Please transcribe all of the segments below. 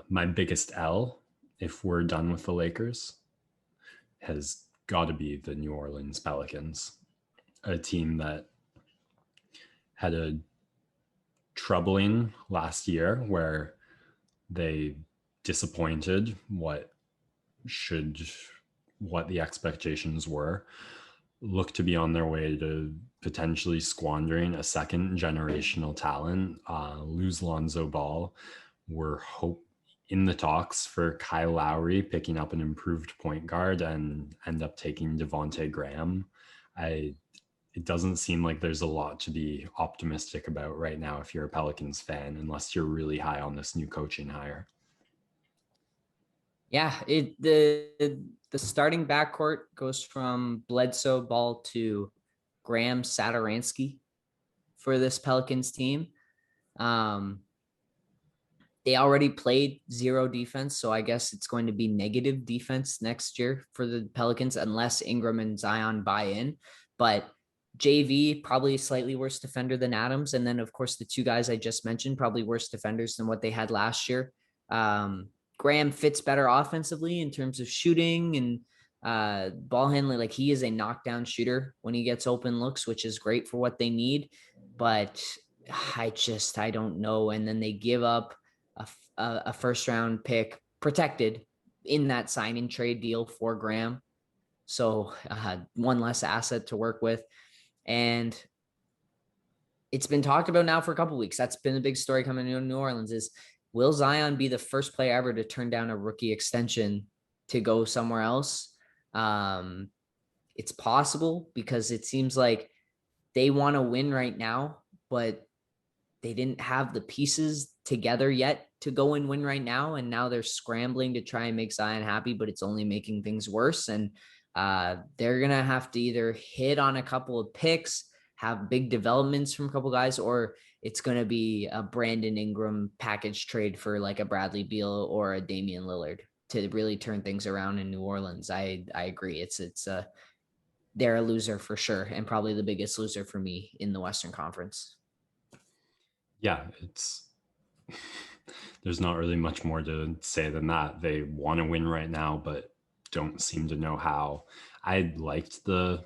My biggest L, if we're done with the Lakers, has got to be the New Orleans Pelicans, a team that had a troubling last year where they disappointed what the expectations were, look to be on their way to potentially squandering a second generational talent, lose Lonzo Ball. We're in the talks for Kyle Lowry picking up an improved point guard and end up taking Devonte Graham. It doesn't seem like there's a lot to be optimistic about right now if you're a Pelicans fan, unless you're really high on this new coaching hire. Yeah, the starting backcourt goes from Bledsoe, Ball to Graham, Satoransky for this Pelicans team. They already played zero defense, so I guess it's going to be negative defense next year for the Pelicans unless Ingram and Zion buy in. But JV, probably a slightly worse defender than Adams. And then, of course, the two guys I just mentioned, probably worse defenders than what they had last year. Graham fits better offensively in terms of shooting and ball handling. Like, he is a knockdown shooter when he gets open looks, which is great for what they need. But I don't know. And then they give up a first round pick protected in that signing trade deal for Graham. So one less asset to work with. And it's been talked about now for a couple of weeks. That's been a big story coming into New Orleans is, will Zion be the first player ever to turn down a rookie extension to go somewhere else? It's possible because it seems like they want to win right now, but they didn't have the pieces together yet to go and win right now. And now they're scrambling to try and make Zion happy, but it's only making things worse. And they're going to have to either hit on a couple of picks, have big developments from a couple guys, or it's going to be a Brandon Ingram package trade for like a Bradley Beal or a Damian Lillard to really turn things around in New Orleans. I agree. They're a loser for sure. And probably the biggest loser for me in the Western Conference. Yeah, there's not really much more to say than that. They want to win right now, but don't seem to know how. I liked the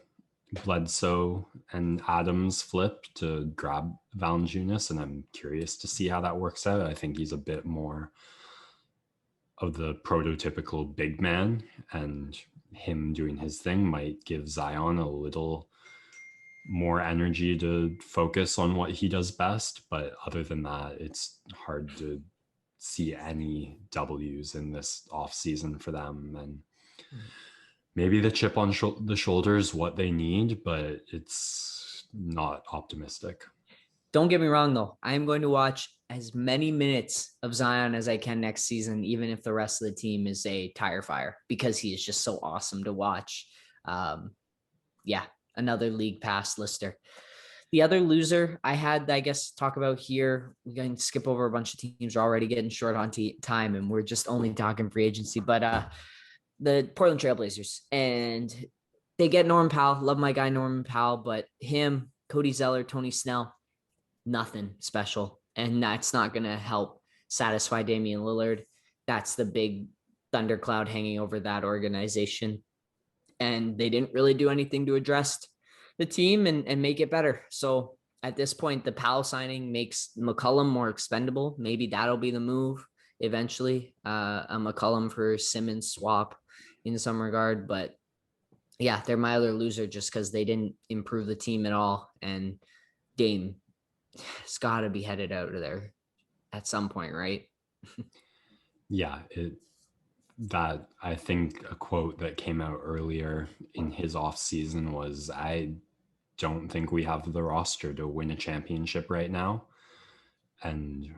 Bledsoe and Adams flip to grab Valanciunas, and I'm curious to see how that works out. I think he's a bit more of the prototypical big man, and him doing his thing might give Zion a little more energy to focus on what he does best. But other than that, it's hard to see any W's in this offseason for them. And maybe the chip on the shoulder is what they need, but it's not optimistic. Don't get me wrong, though. I am going to watch as many minutes of Zion as I can next season, even if the rest of the team is a tire fire, because he is just so awesome to watch. Yeah, another league pass lister. The other loser I had, I guess, talk about here, we can skip over a bunch of teams. We're already getting short on time, and we're just only talking free agency. But the Portland TrailBlazers, and they get Norman Powell. Love my guy Norman Powell, but him, Cody Zeller, Tony Snell, nothing special. And that's not going to help satisfy Damian Lillard. That's the big thundercloud hanging over that organization. And they didn't really do anything to address the team and make it better. So at this point, the Powell signing makes McCollum more expendable. Maybe that'll be the move eventually, a McCollum for Simmons swap in some regard. But yeah, they're my other loser just because they didn't improve the team at all. And Dame has got to be headed out of there at some point, right? Yeah, that I think a quote that came out earlier in his off season was, I don't think we have the roster to win a championship right now. And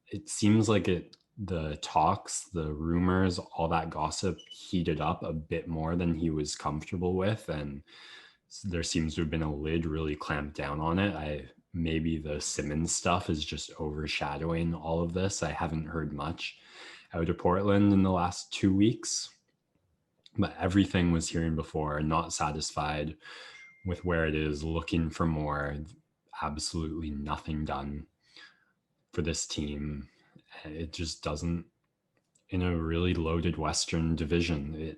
it seems like the talks, the rumors, all that gossip heated up a bit more than he was comfortable with. And there seems to have been a lid really clamped down on it. Maybe the Simmons stuff is just overshadowing all of this. I haven't heard much out of Portland in the last 2 weeks, but everything was hearing before, not satisfied with where it is, looking for more, absolutely nothing done for this team. It just doesn't, in a really loaded Western division.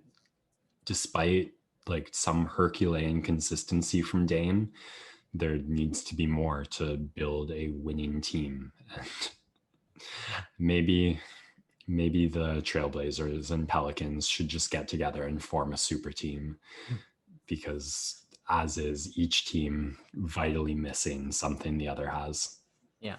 Despite like some Herculean consistency from Dame, there needs to be more to build a winning team. And maybe the Trailblazers and Pelicans should just get together and form a super team, because as is, each team vitally missing something the other has. Yeah.